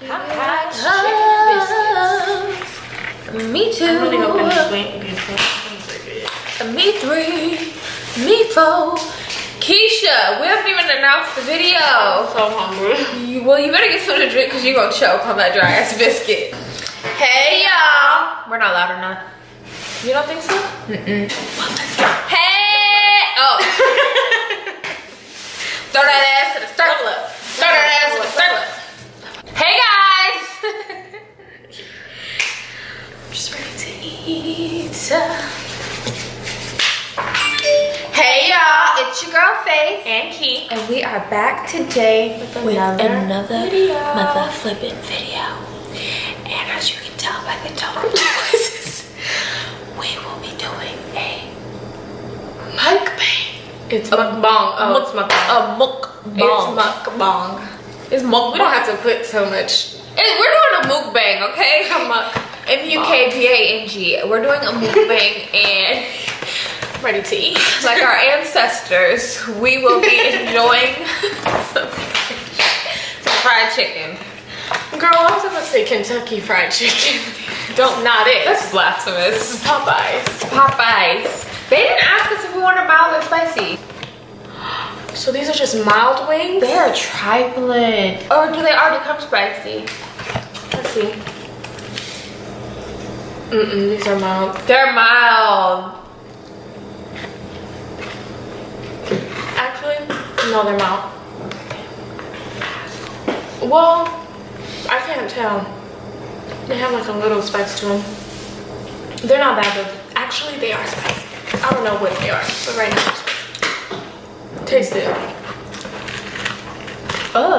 Hot chicken biscuits. Me too. I'm really hoping these things are good. Me 3. Me 4. Keisha, we haven't even announced the video. I'm so hungry. Well, you better get something to drink because you're going to choke on that dry ass biscuit. Hey, y'all. We're not loud enough. You don't think so? Mm-mm. Well, let's go. Hey. Oh. Throw that ass to the circle. Throw that ass to the circle. Hey, guys. I'm just ready to eat. Hey y'all, it's your girl Faith And Key. and we are back today with another video. mother flipping video. And as you can tell by the tone of voices, we will be doing a mukbang. It's mukbang. Oh, it's mukbang. A mukbang. It's mukbang. It's mukbang. We don't have to put so much. We're doing a mukbang, okay? M-U-K-B-A-N-G. We're doing a mukbang and Ready to eat. like our ancestors, we will be enjoying some fried chicken. Girl, I was about to say Kentucky Fried Chicken. Don't, not it. That's blasphemous. Popeyes. Popeyes. They didn't ask us if we wanted mild or spicy. So these are just mild wings? They are trifling. Or do they already come spicy? Let's see. These are mild. They're mild. Actually, no, they're mild. Well, I can't tell. They have like a little spice to them. They're not bad though. Actually, they are spicy. I don't know what they are, but right now they're spicy. Taste it. Oh,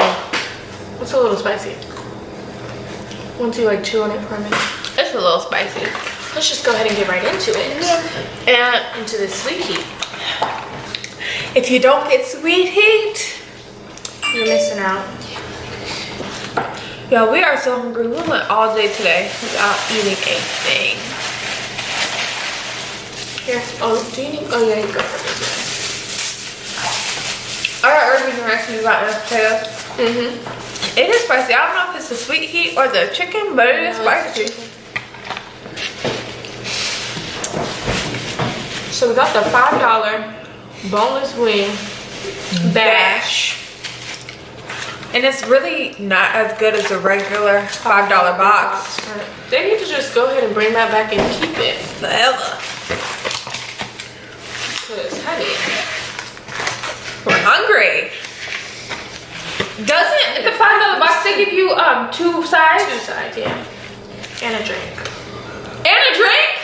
It's a little spicy. Once you like chew on it for a minute. it's a little spicy. Let's just go ahead and get right into it. Yeah. And into the sweet heat. If you don't get sweet heat, You're missing out. yo, we are so hungry. We went all day today without eating a thing. Here. Oh, do you need? Oh yeah, you go for this I got herb and rice and you got mashed potatoes. one. It is spicy. I don't know if it's the sweet heat or the chicken, but it is spicy. So we got the $5 boneless wing bash. And it's really not as good as a regular $5 box. They need to just go ahead and bring that back and keep it. Forever. Cause honey, We're hungry. Doesn't the $5 box they give you two sides? 2 sides, yeah, and a drink. And a drink?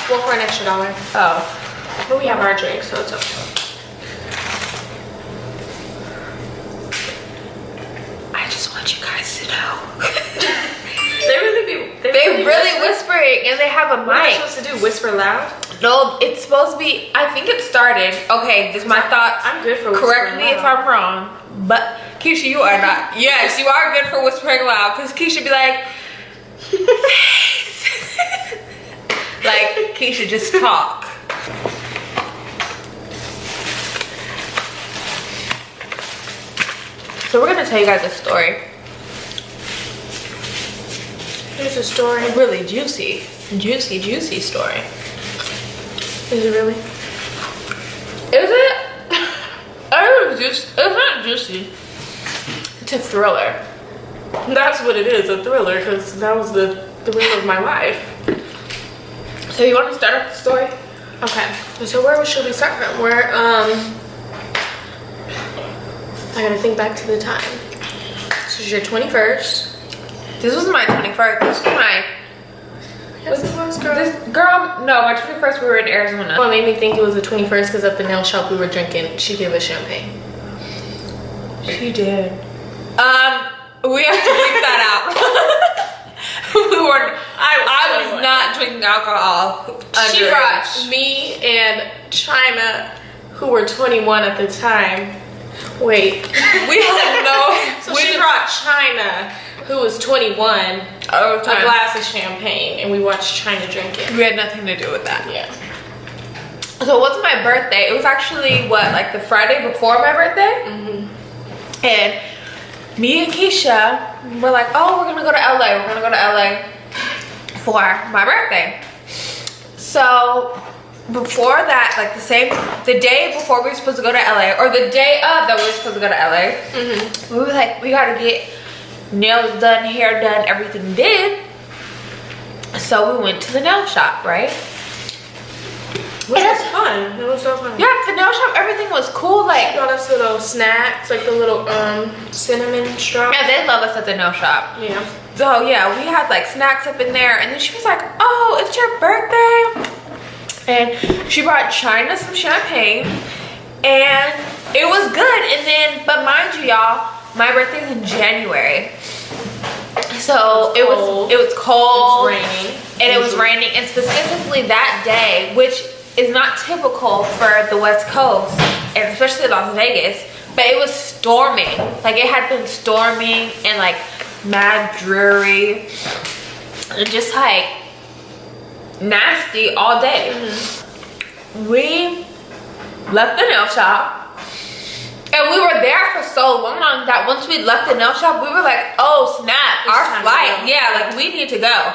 Well, for an extra $1. Oh. But we have our drink, so it's okay. I just want you guys to know. They really whispering and they have a What am I mic. supposed to do? Whisper loud? No, it's supposed to be, I think it started. Okay, this is my thoughts. I'm good for Correct whispering me if loud. I'm wrong. But Keisha, you are not. Yes, you are good for whispering loud. Because Keisha be like, like Keisha just talk. So we're gonna tell you guys a story. Here's a story. A really juicy story. Is it really? Is it? I don't know if it's not juicy. It's a thriller. That's what it is, a thriller, because that was the thrill of my life. So you want to start off the story? Okay, so where should we start from? Where, I gotta think back to the time. This is your 21st. This was my 21st. This was my... Yes, it was, girl. Girl, no, my 21st we were in Arizona. What made me think it was the 21st because at the nail shop we were drinking, she gave us champagne. She did. We have to bleep that out. I was not drinking alcohol. She brought me and China, who were 21 at the time. Wait. We had no... So she brought China, who was 21, a glass of champagne, and we watched China drink it. We had nothing to do with that. Yeah. So what's my birthday? It was actually, what, like the Friday before my birthday? Mm-hmm. And me and Keisha were like, oh, we're gonna go to LA. We're gonna go to LA for my birthday. So before that, like the day before we were supposed to go to LA, or the day of that we were supposed to go to LA, we were like, we gotta get nails done, hair done, everything did. So we went to the nail shop, right? Which was fun. It was so fun. Yeah, the nail shop, everything was cool. Like, she got us little snacks, like the little cinnamon straw. Yeah, they love us at the nail shop. Yeah. So yeah, we had like snacks up in there, and then she was like, oh, it's your birthday. And she brought China some champagne, and it was good. And then, but mind you, y'all, my birthday's in January. So it was cold. It's raining. And it was raining, and specifically that day, which is not typical for the West Coast, and especially Las Vegas, but it was storming. Like, it had been storming and like mad dreary and just like nasty all day. We left the nail shop, and we were there for so long that once we left the nail shop, we were like, oh snap, our flight, yeah, like we need to go.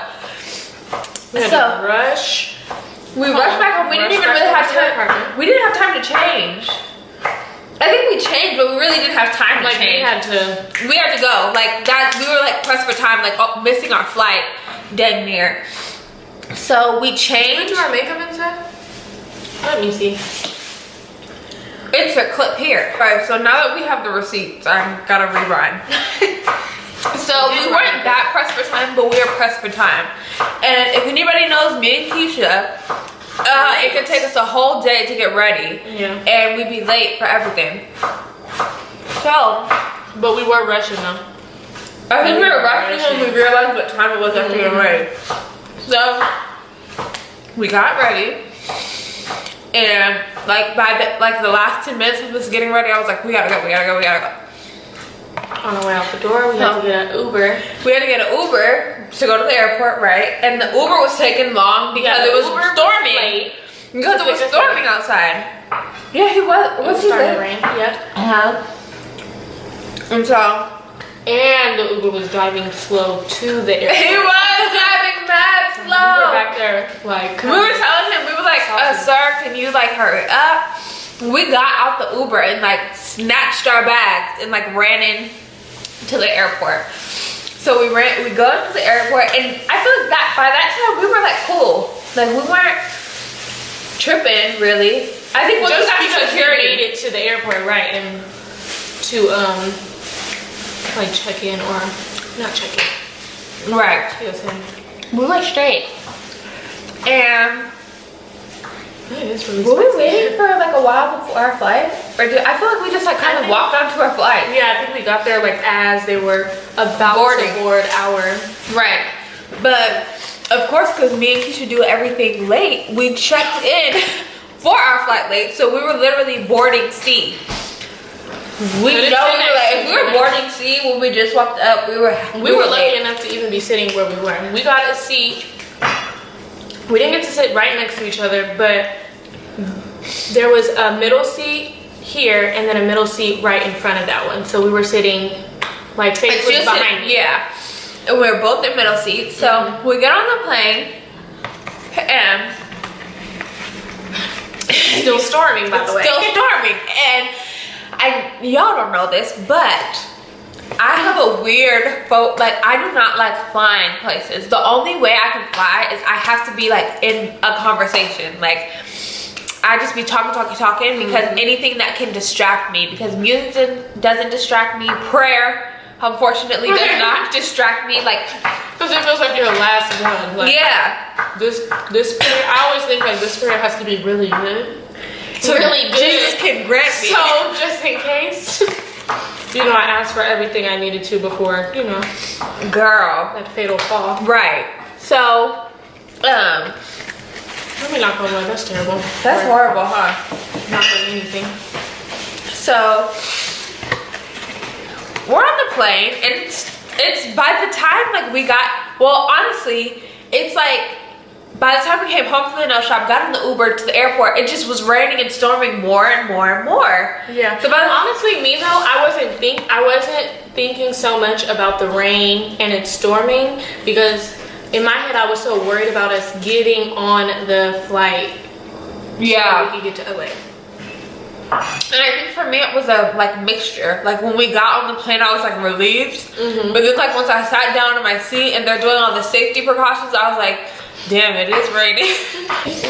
We had to rush. We rushed back home. We didn't even really have time. We didn't have time to change. I think we changed, but we really didn't have time to change. We had to go. Like that, we were like pressed for time, like missing our flight, dead near. So we changed. Did we do our makeup and stuff? Let me see. It's a clip here. Right. So now that we have the receipts, I gotta rerun. So we weren't that pressed for time, but we were pressed for time. And if anybody knows me and Keisha, it could take us a whole day to get ready. Yeah. And we'd be late for everything. So. But we were rushing though. I think we were rushing when we realized what time it was after getting ready. So we got ready. And like by the last 10 minutes of us getting ready, I was like, we gotta go, we gotta go, we gotta go. On our way out the door, we had to get an Uber. We had to get an Uber to go to the airport, right? And the Uber was taking long because it was storming. Because it was storming outside. Yeah, he was. Was he starting to late? rain? Yep. And so. And the Uber was driving slow to the airport. He was driving mad slow. We were back there, like. We were telling him, we were like, sir, can you like hurry up? We got out the Uber and like snatched our bags and like ran in to the airport. So we go into the airport, and I feel like that by that time we were like cool. Like we weren't tripping really. I think once just we got because security, we made it to the airport, right, and to like check in or not check in. right? We were straight. And were we waiting for like a while before our flight? Or I feel like we just like kind of walked onto our flight. Yeah, I think we got there like as they were about to board our. Right. But of course, because me and Keisha do everything late, we checked in for our flight late. So we were literally boarding C. We if we were boarding C when we just walked up, we were lucky enough to even be sitting where we were. We got a seat. We didn't get to sit right next to each other, but there was a middle seat here and then a middle seat right in front of that one. So we were sitting like face was behind me. Yeah. And we were both in middle seats. So we get on the plane and still storming, by the way. Still storming. And y'all don't know this, but I have a weird like I do not like flying places. The only way I can fly is I have to be like in a conversation. Like I just be talking because anything that can distract me, because music doesn't distract me, prayer unfortunately does not distract me, like because it feels like you're the last one. Like, yeah, this prayer, I always think like this prayer has to be really good. So really good. Jesus can grant me. So just in case. You know, I asked for everything I needed to before, you know, girl, that fatal fall. Right. So, let me knock on wood. That's terrible. That's horrible, huh? Not doing anything. So, we're on the plane, and it's by the time like we got. Well, honestly, it's like by the time we came home from the nail shop, got in the Uber to the airport, it just was raining and storming more and more and more. Yeah. So honestly, me though, I wasn't thinking so much about the rain and it's storming because in my head I was so worried about us getting on the flight. Yeah. So we could get to LA. And I think for me it was a like mixture. Like when we got on the plane, I was like relieved. But then like once I sat down in my seat and they're doing all the safety precautions, I was like, damn, it is raining.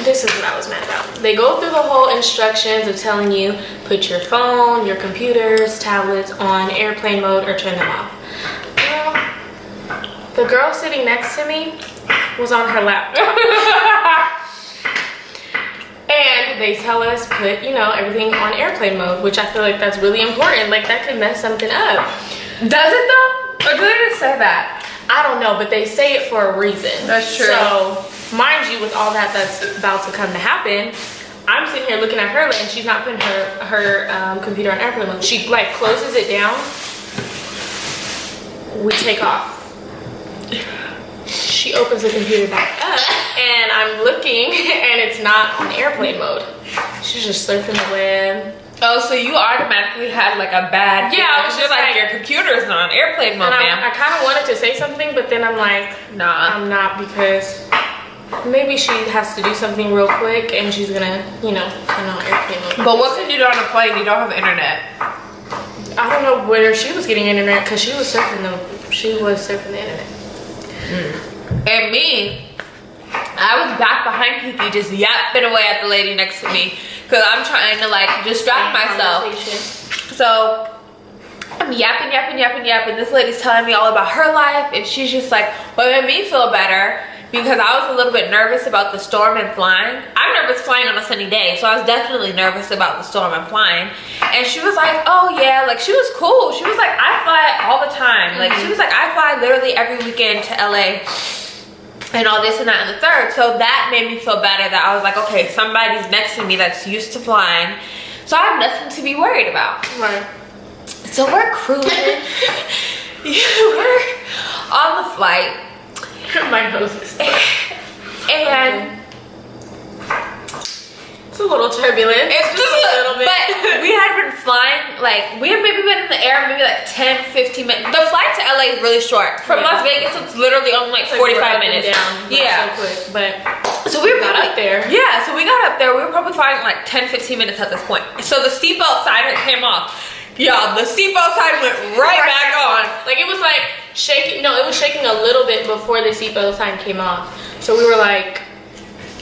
This is what I was mad about. They go through the whole instructions of telling you put your phone, your computers, tablets on airplane mode or turn them off. Well, the girl sitting next to me was on her laptop. And they tell us put, you know, everything on airplane mode, which I feel like that's really important. Like that could mess something up. Does it though? Or do they just say that? I don't know, but they say it for a reason. That's true. So, mind you, with all that's about to come to happen, I'm sitting here looking at her and she's not putting her computer on airplane mode. She like closes it down. We take off. She opens the computer back up and I'm looking and it's not on airplane mode. She's just surfing the web. Oh, so you automatically had like a bad Yeah, I was just like your computer's not on airplane mode, and ma'am. I kind of wanted to say something, but then I'm like, Nah. I'm not, because maybe she has to do something real quick and she's gonna, you know, turn on airplane mode. But what can you do on a plane? You don't have internet. I don't know where she was getting internet because she was surfing the internet. And me, I was back behind Kiki just yapping away at the lady next to me because I'm trying to like distract myself. So I'm yapping. This lady's telling me all about her life and she's just like, what made me feel better, because I was a little bit nervous about the storm and flying. I'm nervous flying on a sunny day, so I was definitely nervous about the storm and flying. And she was like, oh yeah, like she was cool. She was like, I fly all the time. Like she was like, I fly literally every weekend to LA and all this and that and the third. So that made me feel better, that I was like, okay, somebody's next to me that's used to flying, so I have nothing to be worried about. Right. So we're cruising. We're on the flight. My nose is stuck. And it's a little turbulent. it's just a little bit. But we had been flying, like, we had maybe been in the air maybe like 10-15 minutes. The flight to LA is really short. From Las Vegas, it's literally only like 45 minutes. Down, yeah. So quick, but so we got up there. Yeah, so we got up there. We were probably flying like 10-15 minutes at this point. So the seatbelt sign came off. Yeah, the seatbelt sign went right back on. Like it was like shaking. No, it was shaking a little bit before the seatbelt sign came off. So we were like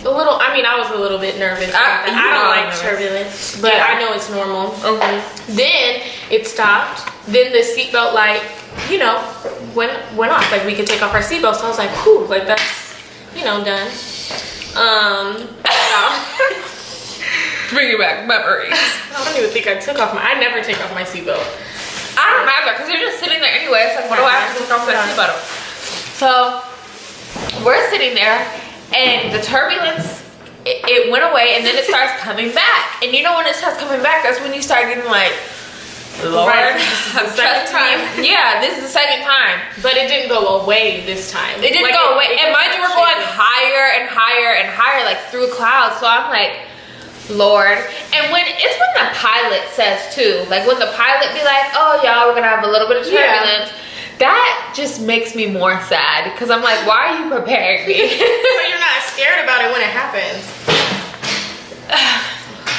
a little. I mean, I was a little bit nervous. I don't like turbulence, but I know it's normal. Then it stopped. Then the seatbelt light, you know, went off. Like we could take off our seatbelts. So I was like, whew, like that's, you know, done. Bringing back memories. I don't even think I took off I never take off my seatbelt. I don't matter because you're just sitting there anyway. It's like, what do I have to take off my seatbelt? So we're sitting there and the turbulence, it went away and then it starts coming back. And you know when it starts coming back, that's when you start getting like, Lord, this is the second time. Yeah, this is the second time. But it didn't go away this time. It didn't go away. And mind you, we're going higher and higher and higher, like through clouds. So I'm like, Lord. And when the pilot says too, like when the pilot be like, oh y'all, we're gonna have a little bit of turbulence, that just makes me more sad because I'm like, why are you preparing me? So you're not scared about it when it happens.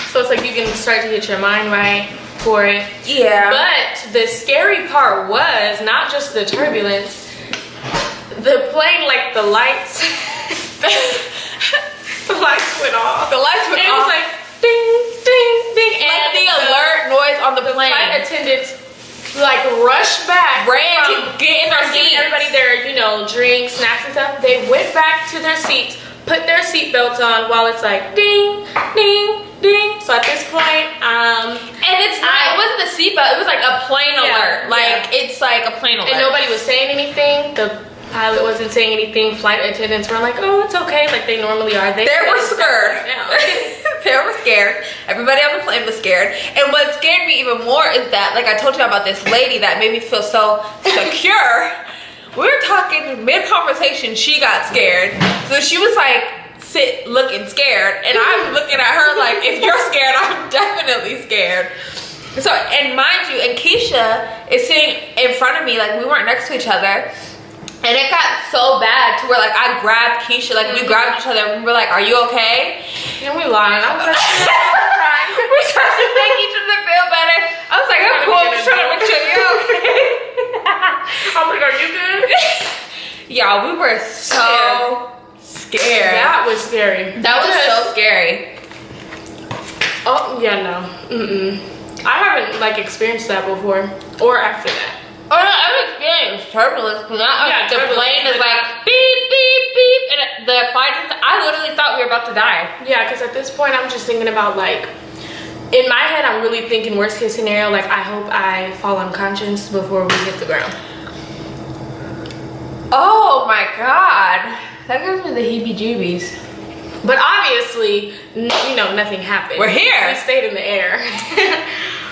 So it's like you can start to get your mind right for it. Yeah. But the scary part was not just the turbulence, the plane, like the lights, the lights went off. The lights went and off. It was like ding, ding, ding. Like and the alert noise on the plane. Flight attendants like rush back, ran to get in their giving seats. everybody their, you know, drinks, snacks and stuff. They went back to their seats, put their seatbelts on while it's like ding, ding, ding. So at this point, and it's not, it wasn't a seatbelt, it was like a plane alert. Like it's like a plane alert. And nobody was saying anything. The pilot wasn't saying anything. Flight attendants were like, oh, it's okay, like they normally are. They were scared. They were scared. Everybody on the plane was scared. And what scared me even more is that, like I told you about this lady that made me feel so secure. We were talking mid-conversation, she got scared. So she was like, looking scared. And I'm looking at her like, if you're scared, I'm definitely scared. So, and mind you, and Keisha is sitting in front of me, like we weren't next to each other. And it got so bad to where like I grabbed Keisha, like we grabbed each other and we were like, are you okay? And we lying. I was like, we tried to make each other feel better. I was like, I'm cool, I'm just trying to make sure you're okay. I'm like, are you good? Y'all, we were so scared. That was scary. That was so scary. Oh, yeah, no. I haven't like experienced that before or after that. Oh no, I've experienced turbulence, but not Yeah, the plane is like beep, beep, beep, and the flight, I literally thought we were about to die. Yeah, because at this point I'm just thinking about like, in my head I'm really thinking worst case scenario, like I hope I fall unconscious before we hit the ground. Oh my god, that gives me the heebie-jeebies. But obviously, you know, nothing happened. We're here. We stayed in the air.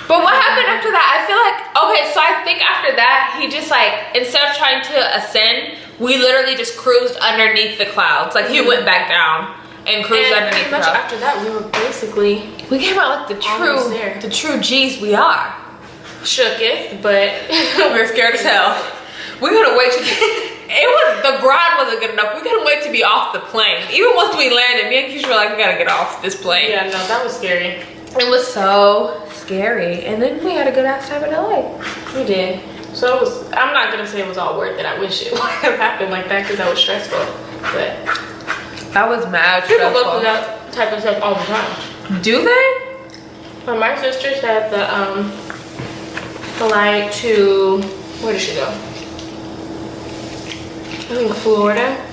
But what happened after that? I feel like, okay, so I think after that, he just like, instead of trying to ascend, we literally just cruised underneath the clouds. Like he went back down and cruised underneath the pretty much clouds. after that, we were basically We came out like the true G's we are. shooketh, but We were scared as hell. We couldn't wait to be, the grind wasn't good enough. We couldn't wait to be off the plane. Even once we landed, me and Keisha were like, we gotta get off this plane. Yeah, no, that was scary. It was so scary. And then we had a good ass time in LA. We did. So it was, I'm not gonna say it was all worth it. I wish it would have happened like that because that was stressful. But That was mad people stressful. go through that type of stuff all the time. Do they? But my sister said the flight to, where did she go? I think Florida.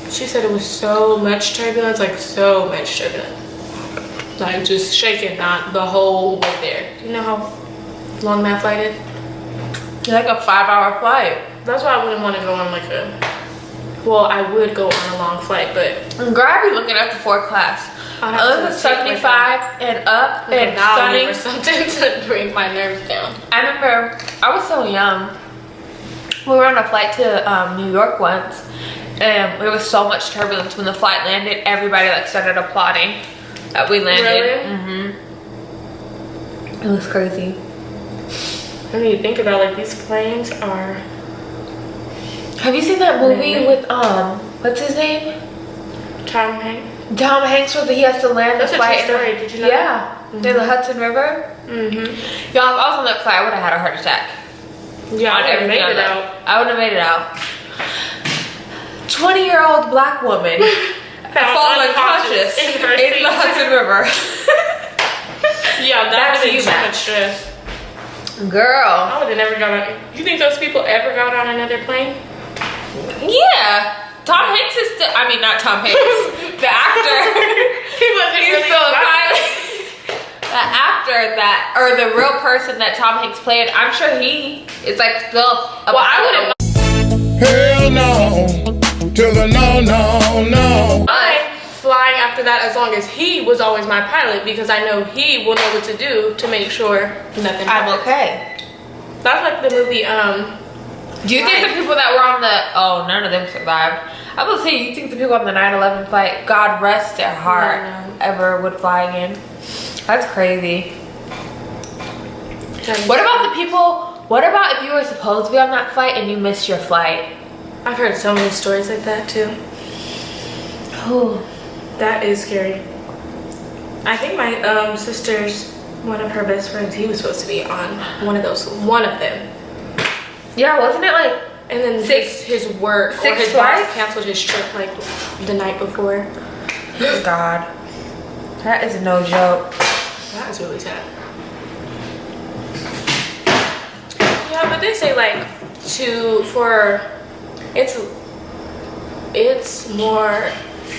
She said it was so much turbulence, like so much turbulence. Like just shaking, not the whole way there. You know how long that flight is? It's like a 5-hour flight. That's why I wouldn't want to go on like a, well, I would go on a long flight, but Girl, I be looking at the 4th class. I was 75 and up like and stunning stunning. or something to bring my nerves down. I remember I was so young. We were on a flight to New York once, and there was so much turbulence when the flight landed. Everybody like started applauding that we landed. Really? It was crazy. I mean, you think about like these planes are. Have you seen that movie with what's his name? Tom Hanks. Tom Hanks, where he has to land That's the a true flight. story. Did you know? Yeah, in the Hudson River. Y'all, if I was on that flight, I would have had a heart attack. Yeah, I would have made it out. I would have made it out. 20-year-old black woman falls unconscious in the Hudson River. Yeah, that That's would you, have too Matt. much stress. Girl. I would have never got on. You think those people ever got on another plane? Yeah. Tom Hanks is still, I mean, not Tom Hanks, the actor. He wasn't He's really still a alive. the actor that, or the real person that Tom Hanks played, I'm sure he is like still a Well, I wouldn't. Hell no, to the no, no, no. I flying after that as long as he was always my pilot because I know he will know what to do to make sure nothing happens. I'm okay. That's like the movie, Do you think the people that were on the, oh, none of them survived. I will say, you think the people on the 9/11 flight, God rest their heart, No. ever would fly again? That's crazy. What about the people, what about if you were supposed to be on that flight and you missed your flight? I've heard so many stories like that too. Ooh. That is scary. I think my sister's, one of her best friends, he was supposed to be on one of them. Yeah, wasn't it like, and then his work or his boss canceled his trip like the night before. Oh God, that is no joke. That is really sad. Yeah, but they say like it's more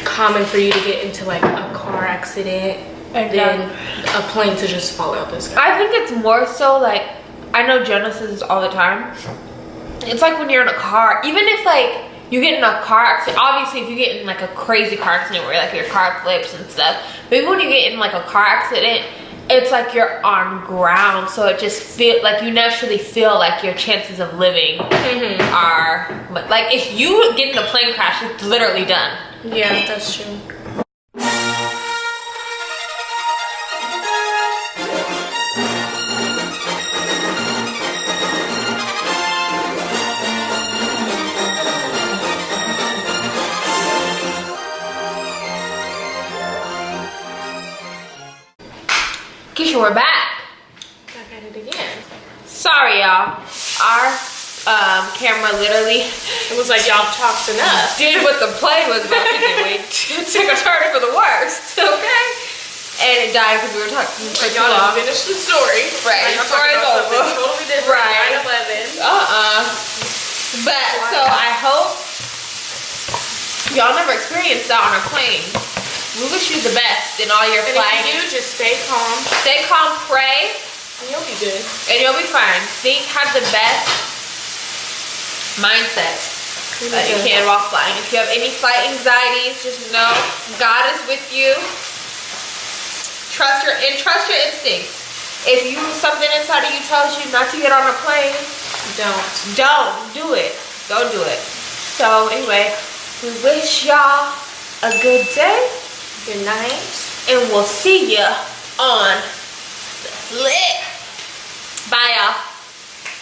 common for you to get into like a car accident than a plane to just fall out the sky. I think it's more so like, I know Jonah says this all the time. It's like when you're in a car, even if like you get in a car accident, obviously if you get in like a crazy car accident where like your car flips and stuff, maybe when you get in like a car accident, it's like you're on ground, so it just feel like you naturally feel like your chances of living are, but like if you get in a plane crash, it's literally done. Yeah, that's true. Keisha, we're back. Back at it again. Sorry, y'all. Our camera literally It was like y'all talked enough. did what the plane was about to do. It took a turn for the worst, okay? And it died because we were talking for too Y'all long. didn't finish the story. Right, Y'all the story's talking about over. something totally different. Right. 9/11. But so I hope y'all never experienced that on a plane. We wish you the best in all your And flying. if you do, just stay calm. Stay calm, pray, And you'll be good. and you'll be fine. Have the best mindset that you can while flying. If you have any flight anxieties, just know God is with you. Trust your instincts. If something inside of you tells you not to get on a plane, don't do it. Don't do it. So anyway, we wish y'all a good day. Good night. And we'll see ya on the flip. Bye, y'all.